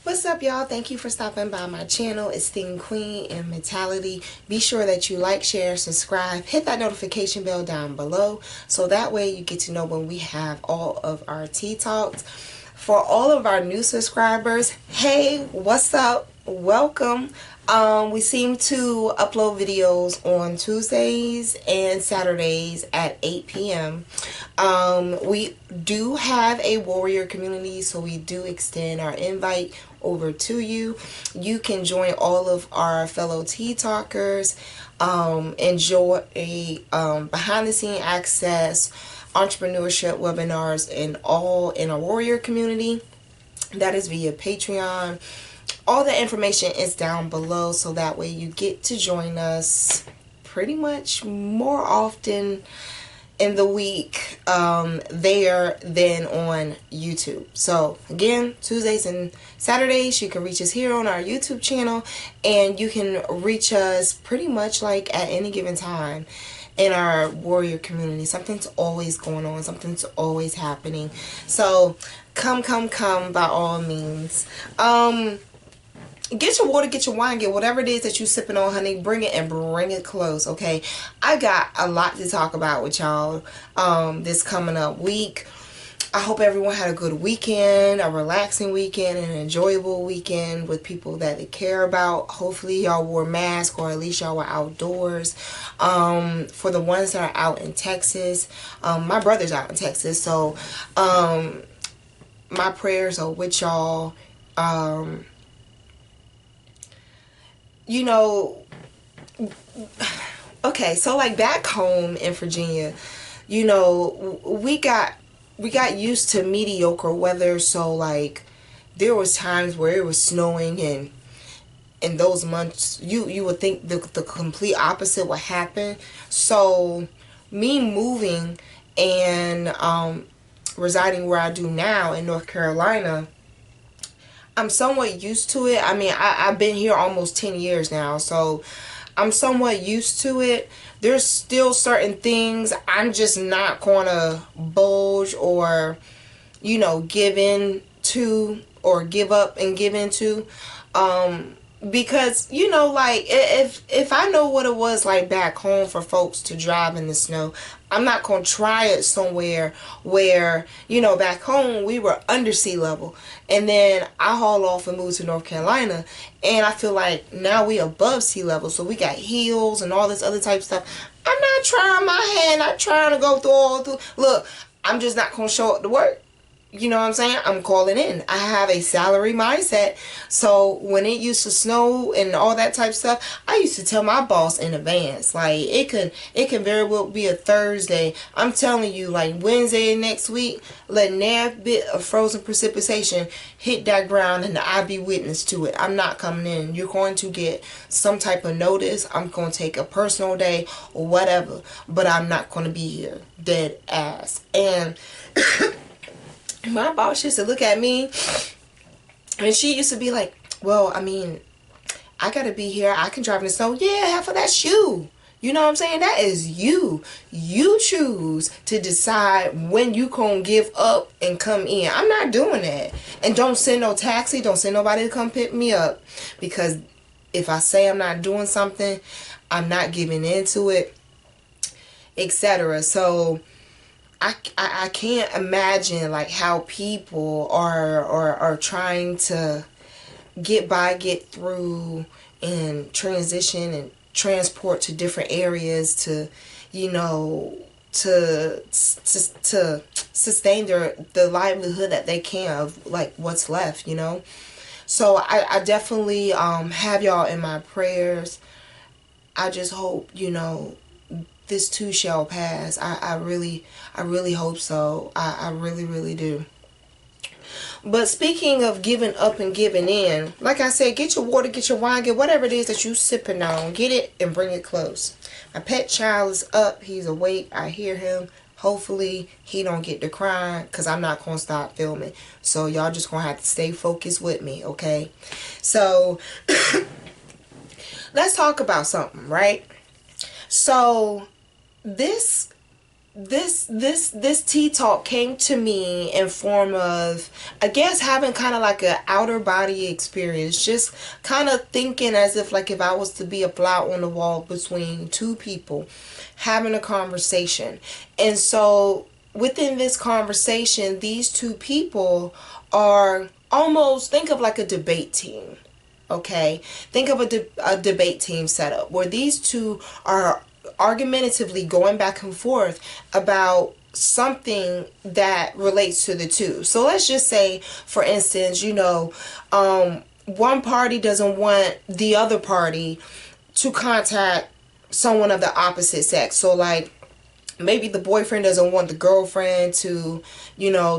What's up, y'all? Thank you for stopping by my channel, Esteemed Queen Mentality. Be sure that you like, share, subscribe, hit that notification bell down below so that way you get to know when we have all of our tea talks. For all of our new subscribers, hey, what's up? Welcome. We seem to upload videos on Tuesdays and Saturdays at 8 p.m. We do have a warrior community, so we do extend our invite over to you. You can join all of our fellow tea talkers, enjoy a behind the scene access, entrepreneurship webinars, and all in our warrior community. That is via Patreon. All the information is down below, so that way you get to join us pretty much more often in the week there than on YouTube. So again, Tuesdays and Saturdays you can reach us here on our YouTube channel, and you can reach us pretty much like at any given time in our warrior community. Something's always going on, something's always happening. So come by all means. Get your water, get your wine, get whatever it is that you sipping on, honey. Bring it and bring it close, okay? I got a lot to talk about with y'all this coming up week. I hope everyone had a good weekend, a relaxing weekend, an enjoyable weekend with people that they care about. Hopefully y'all wore masks, or at least y'all were outdoors. For the ones that are out in Texas, my brother's out in Texas, so my prayers are with y'all. You know, okay, so like back home in Virginia, you know, we got used to mediocre weather. So like there was times where it was snowing, and in those months you would think the complete opposite would happen. So me moving and residing where I do now in North Carolina, I'm somewhat used to it. I mean, I've been here almost 10 years now, so I'm somewhat used to it. There's still certain things I'm just not gonna bulge or, you know, give in to, or give up and give into. Because, you know, like if I know what it was like back home for folks to drive in the snow, I'm not going to try it somewhere where, you know, back home we were under sea level, and then I haul off and move to North Carolina, and I feel like now we above sea level, so we got hills and all this other type of stuff. I'm not trying my hand, not trying to go through. Look, I'm just not going to show up to work. You know what I'm saying? I'm calling in. I have a salary mindset. So when it used to snow and all that type of stuff, I used to tell my boss in advance. Like it can very well be a Thursday. I'm telling you, like Wednesday next week, let that bit of frozen precipitation hit that ground and I be witness to it. I'm not coming in. You're going to get some type of notice. I'm going to take a personal day or whatever, but I'm not going to be here. Dead ass. And my boss used to look at me, and she used to be like, well, I mean, I gotta be here. I can drive in the snow. Yeah, half of that's you. You know what I'm saying? That is you. You choose to decide when you gonna give up and come in. I'm not doing that. And don't send no taxi. Don't send nobody to come pick me up. Because if I say I'm not doing something, I'm not giving into it, etc. So I can't imagine like how people are trying to get by, get through, and transition and transport to different areas to, you know, to sustain the livelihood that they can of like what's left, you know. So I definitely have y'all in my prayers. I just hope, you know, this too shall pass. I really hope so. I really do. But speaking of giving up and giving in, like I said, get your water, get your wine, get whatever it is that you sipping on. Get it and bring it close. My pet child is up. He's awake. I hear him. Hopefully he don't get to crying, because I'm not going to stop filming. So y'all just going to have to stay focused with me, okay? So let's talk about something, right? So this this tea talk came to me in form of, I guess, having kind of like an outer body experience, just kind of thinking as if like if I was to be a fly on the wall between two people having a conversation. And so within this conversation, these two people are almost, think of like a debate team. Okay, think of a debate team setup where these two are argumentatively going back and forth about something that relates to the two. So let's just say, for instance, one party doesn't want the other party to contact someone of the opposite sex. So like, maybe the boyfriend doesn't want the girlfriend to,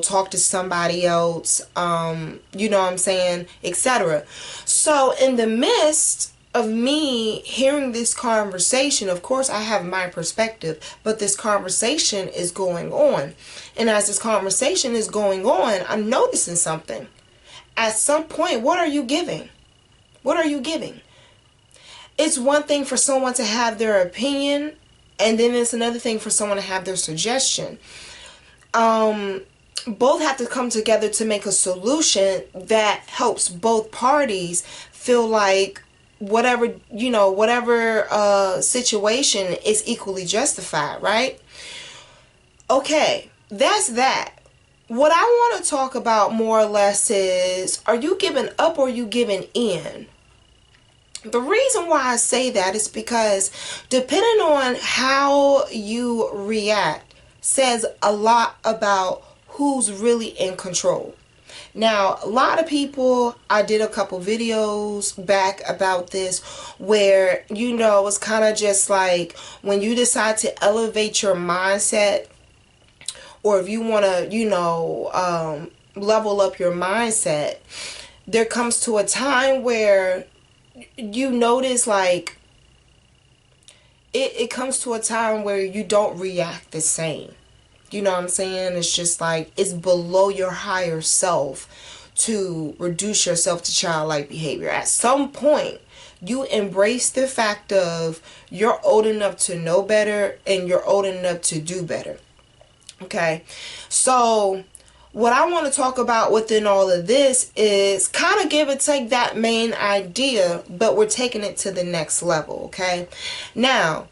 talk to somebody else, you know what I'm saying, etc. So in the midst of me hearing this conversation, of course I have my perspective, but this conversation is going on. And as this conversation is going on, I'm noticing something. At some point, what are you giving? What are you giving? It's one thing for someone to have their opinion, and then it's another thing for someone to have their suggestion. Both have to come together to make a solution that helps both parties feel like whatever situation is equally justified, right? Okay, that's that. What I want to talk about more or less is, are you giving up or are you giving in? The reason why I say that is because depending on how you react says a lot about who's really in control. Now, a lot of people, I did a couple videos back about this where, it's kind of just like when you decide to elevate your mindset, or if you want to, level up your mindset, there comes to a time where you notice like it comes to a time where you don't react the same. You know what I'm saying? It's just like it's below your higher self to reduce yourself to childlike behavior. At some point, you embrace the fact of you're old enough to know better and you're old enough to do better. Okay? So what I want to talk about within all of this is kind of give or take that main idea, but we're taking it to the next level, okay? Now,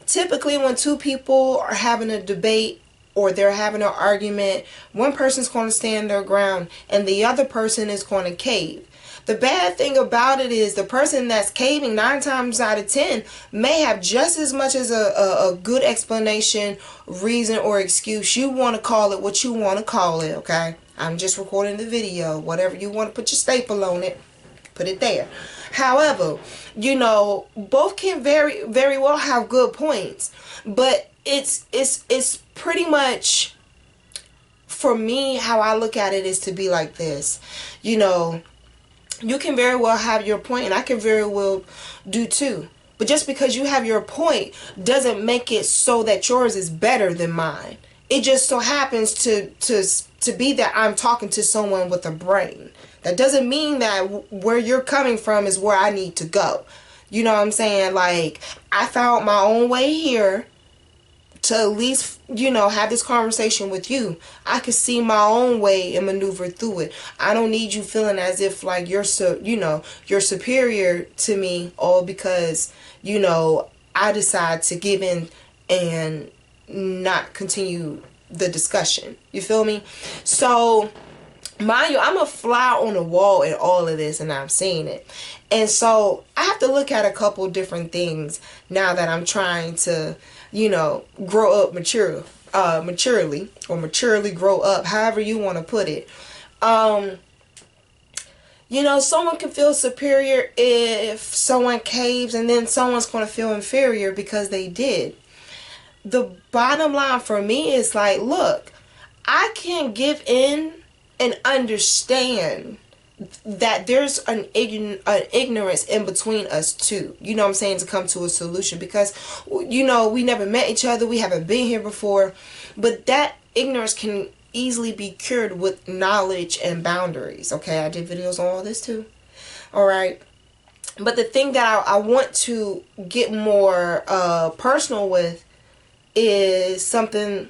typically when two people are having a debate or they're having an argument, one person's going to stand their ground and the other person is going to cave. The bad thing about it is the person that's caving 9 times out of 10 may have just as much as a good explanation, reason, or excuse. You want to call it what you want to call it, okay? I'm just recording the video. Whatever you want to put your staple on it, put it there. However, both can very, very well have good points. But it's pretty much, for me, how I look at it is to be like this. You can very well have your point, and I can very well do too. But just because you have your point doesn't make it so that yours is better than mine. It just so happens to be that I'm talking to someone with a brain. That doesn't mean that where you're coming from is where I need to go. You know what I'm saying? Like, I found my own way here to at least, have this conversation with you. I could see my own way and maneuver through it. I don't need you feeling as if like you're superior to me, all because, I decide to give in and not continue the discussion. You feel me? So, mind you, I'm a fly on the wall in all of this, and I'm seeing it. And so I have to look at a couple different things now that I'm trying to, grow up maturely, or maturely grow up, however you want to put it. Someone can feel superior if someone caves, and then someone's going to feel inferior because they did. The bottom line for me is like, look, I can give in and understand that there's an ignorance in between us two, you know what I'm saying, to come to a solution, because we never met each other, we haven't been here before, but that ignorance can easily be cured with knowledge and boundaries. Okay, I did videos on all this too. All right, but the thing that I want to get more personal with is something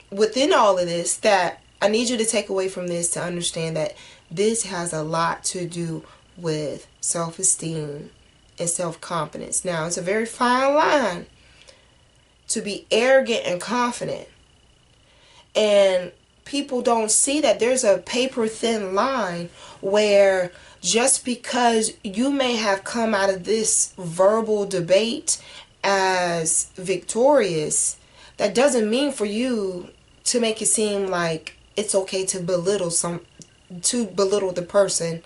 within all of this that I need you to take away from this to understand that this has a lot to do with self-esteem and self-confidence. Now, it's a very fine line to be arrogant and confident. And people don't see that there's a paper thin line where just because you may have come out of this verbal debate as victorious, that doesn't mean for you to make it seem like it's okay to belittle the person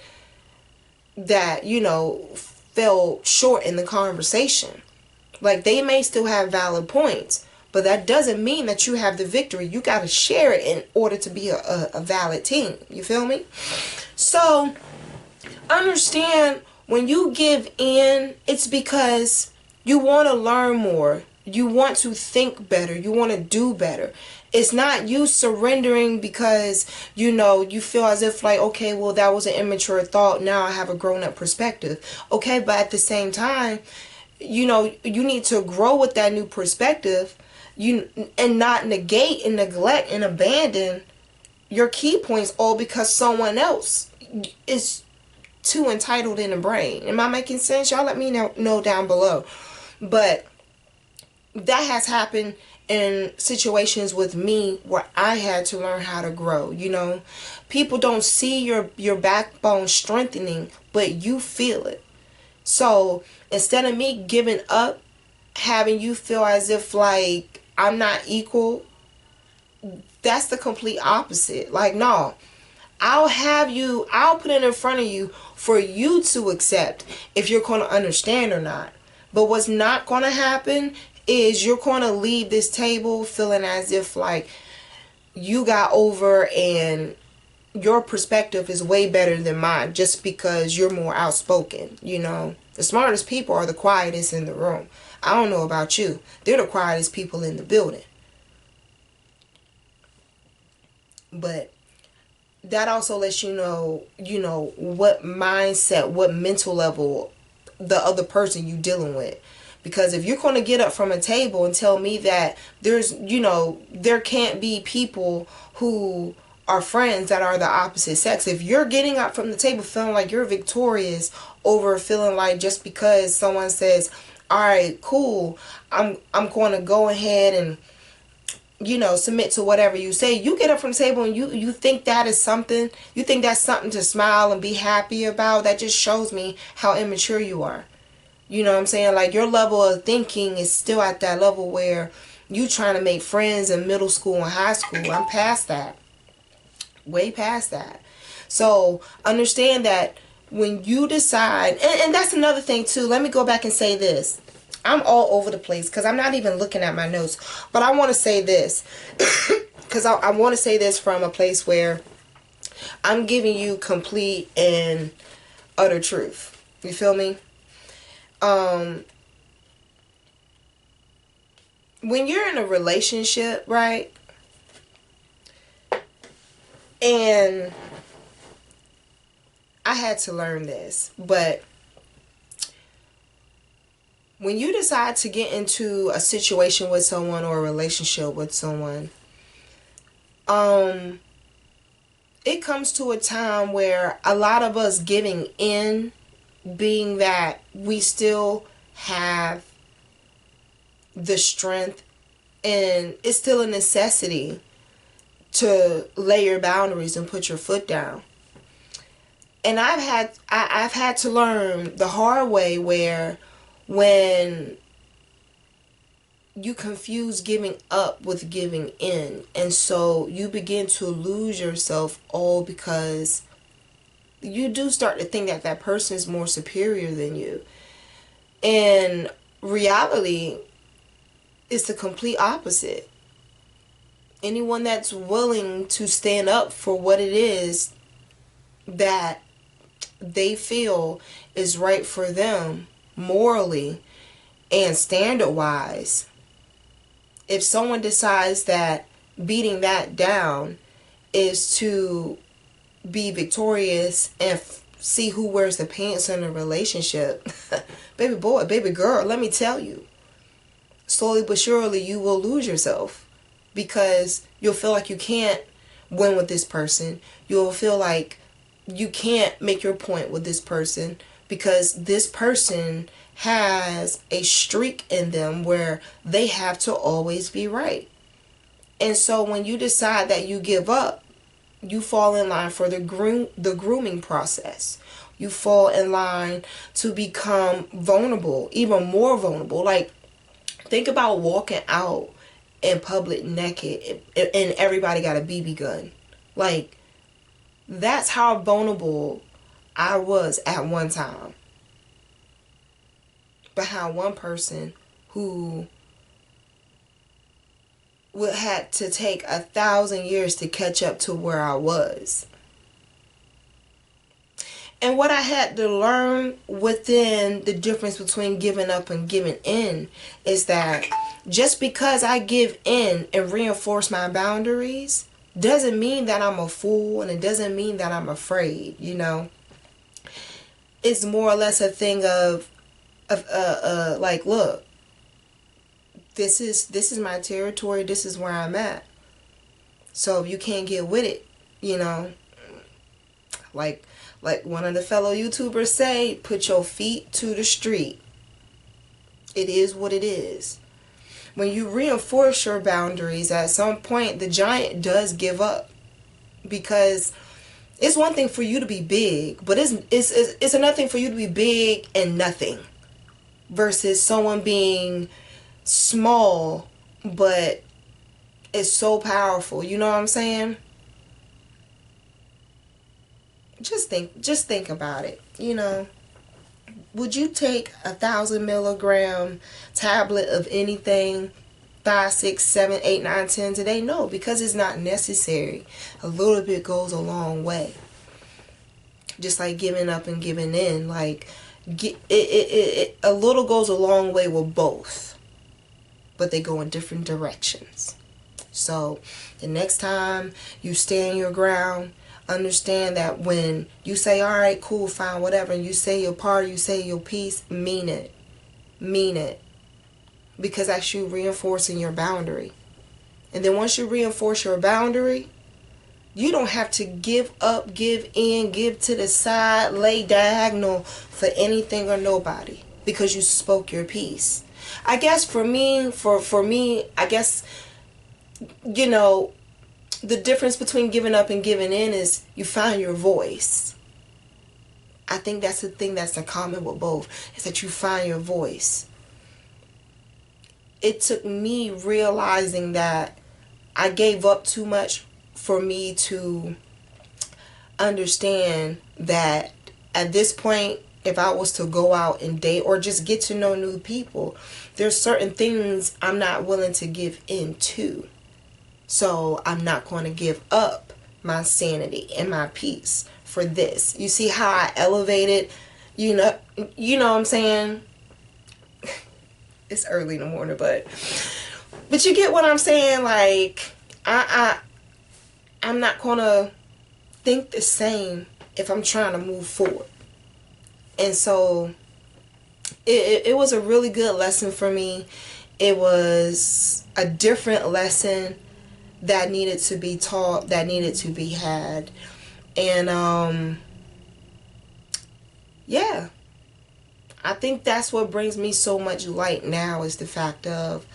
that, you know, fell short in the conversation. Like, they may still have valid points, but that doesn't mean that you have the victory. You got to share it in order to be a valid team. You feel me? So, understand when you give in, it's because you want to learn more. You want to think better. You want to do better. It's not you surrendering because, you know, you feel as if like, okay, well, that was an immature thought. Now I have a grown-up perspective. Okay, but at the same time, you know, you need to grow with that new perspective, and not negate and neglect and abandon your key points all because someone else is too entitled in the brain. Am I making sense? Y'all let me know down below. But that has happened in situations with me where I had to learn how to grow. You know, people don't see your backbone strengthening, but you feel it. So instead of me giving up, having you feel as if like I'm not equal, that's the complete opposite. Like, no, I'll put it in front of you for you to accept if you're going to understand or not. But what's not going to happen is you're going to leave this table feeling as if like you got over and your perspective is way better than mine just because you're more outspoken. You know, the smartest people are the quietest in the room. I don't know about you. They're the quietest people in the building. But that also lets you know, what mindset, what mental level the other person you dealing with. Because if you're going to get up from a table and tell me that there can't be people who are friends that are the opposite sex. If you're getting up from the table feeling like you're victorious over feeling like just because someone says, all right, cool, I'm going to go ahead and, submit to whatever you say. You get up from the table and you think that is something, you think that's something to smile and be happy about. That just shows me how immature you are. You know what I'm saying? Like, your level of thinking is still at that level where you trying to make friends in middle school and high school. I'm past that. Way past that. So understand that when you decide, and that's another thing too. Let me go back and say this. I'm all over the place because I'm not even looking at my notes. But I want to say this because I want to say this from a place where I'm giving you complete and utter truth. You feel me? When you're in a relationship, right? And I had to learn this, but when you decide to get into a situation with someone or a relationship with someone, it comes to a time where a lot of us giving in, being that we still have the strength and it's still a necessity to lay your boundaries and put your foot down. And I've had to learn the hard way where when you confuse giving up with giving in, and so you begin to lose yourself all because you do start to think that that person is more superior than you. And reality is the complete opposite. Anyone that's willing to stand up for what it is that they feel is right for them morally and standard wise, if someone decides that beating that down is to be victorious and see who wears the pants in a relationship, baby boy, baby girl, let me tell you, slowly but surely you will lose yourself, because you'll feel like you can't win with this person. You'll feel like you can't make your point with this person because this person has a streak in them where they have to always be right. And so when you decide that you give up, you fall in line for the grooming process. You fall in line to become vulnerable, even more vulnerable. Like, think about walking out in public naked and everybody got a BB gun. Like, that's how vulnerable I was at one time. Behind one person who would had to take 1,000 years to catch up to where I was. And what I had to learn within the difference between giving up and giving in is that just because I give in and reinforce my boundaries doesn't mean that I'm a fool, and it doesn't mean that I'm afraid, you know. It's more or less a thing of like, look, this is my territory, this is where I'm at. So if you can't get with it, you know, like one of the fellow YouTubers say, put your feet to the street. It is what it is. When you reinforce your boundaries, at some point the giant does give up, because it's one thing for you to be big, but it's another thing for you to be big and nothing, versus someone being small but it's so powerful. You know what I'm saying? Just think about it. You know, would you take 1,000 milligram tablet of anything 5, 6, 7, 8, 9, 10 today? No, because it's not necessary. A little bit goes a long way. Just like giving up and giving in, like a little goes a long way with both, but they go in different directions. So the next time you stand your ground, understand that when you say, all right, cool, fine, whatever, and you say your part, you say your piece, mean it. Mean it. Because that's you reinforcing your boundary. And then once you reinforce your boundary, you don't have to give up, give in, give to the side, lay diagonal for anything or nobody, because you spoke your piece. I guess for me, I guess, you know, the difference between giving up and giving in is you find your voice. I think that's the thing that's in common with both, is that you find your voice. It took me realizing that I gave up too much for me to understand that at this point, if I was to go out and date or just get to know new people, there's certain things I'm not willing to give in to. So I'm not going to give up my sanity and my peace for this. You see how I elevated, you know what I'm saying? It's early in the morning, but you get what I'm saying? Like, I'm not going to think the same if I'm trying to move forward. And so it was a really good lesson for me. It was a different lesson that needed to be taught, that needed to be had. And yeah, I think that's what brings me so much light now, is the fact of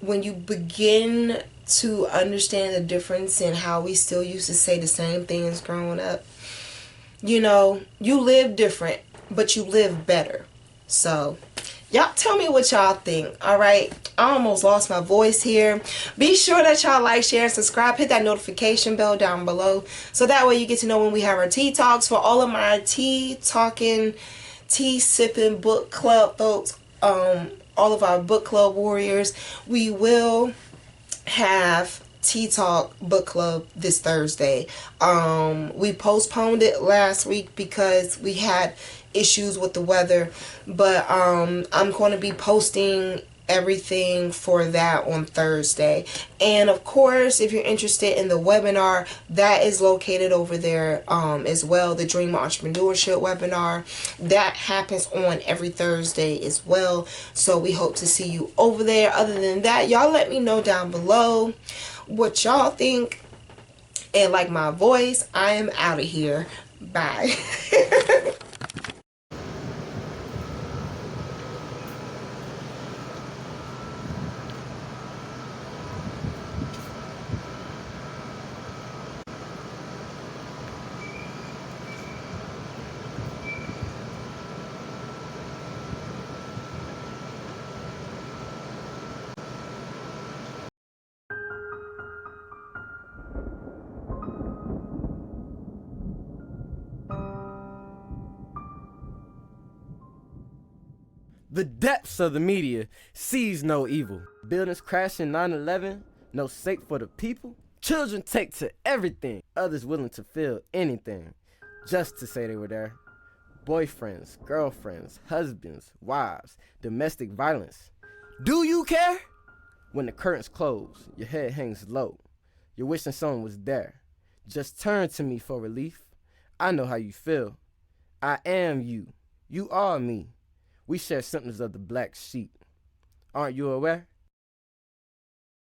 when you begin to understand the difference in how we still used to say the same things growing up. You know, you live different, but you live better. So y'all tell me what y'all think. All right, I almost lost my voice here. Be sure that y'all like, share, and subscribe. Hit that notification bell down below, so that way you get to know when we have our tea talks. For all of my tea talking, tea sipping book club folks, all of our book club warriors, we will have tea talk book club this Thursday. We postponed it last week because we had issues with the weather, but I'm going to be posting everything for that on Thursday. And of course, if you're interested in the webinar, that is located over there as well. The Dream Entrepreneurship webinar that happens on every Thursday as well. So we hope to see you over there. Other than that, y'all let me know down below what y'all think. And like my voice, I am out of here. Bye. The depths of the media sees no evil. Buildings crashing 9/11, no sake for the people. Children take to everything. Others willing to feel anything just to say they were there. Boyfriends, girlfriends, husbands, wives, domestic violence. Do you care? When the curtains close, your head hangs low. You're wishing someone was there. Just turn to me for relief. I know how you feel. I am you. You are me. We share symptoms of the black sheep. Aren't you aware?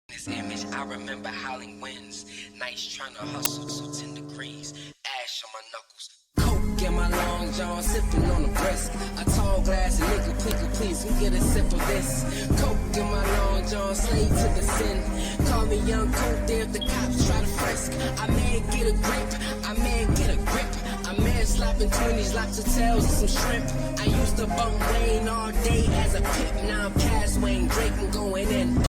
This image, I remember howling winds, nights trying to hustle to 10 degrees, ash on my knuckles. Coke in my long john, sipping on the brisk. A tall glass of nigga, please, who get a sip of this? Coke in my long john, slave to the sin. Call me young coke there if the cops try to frisk. I may get a grip, I may get a grip. I may slapping 20s, lobster tails and some shrimp. I used to bump Wayne all day as a pimp, now I'm past Wayne Drake and going in.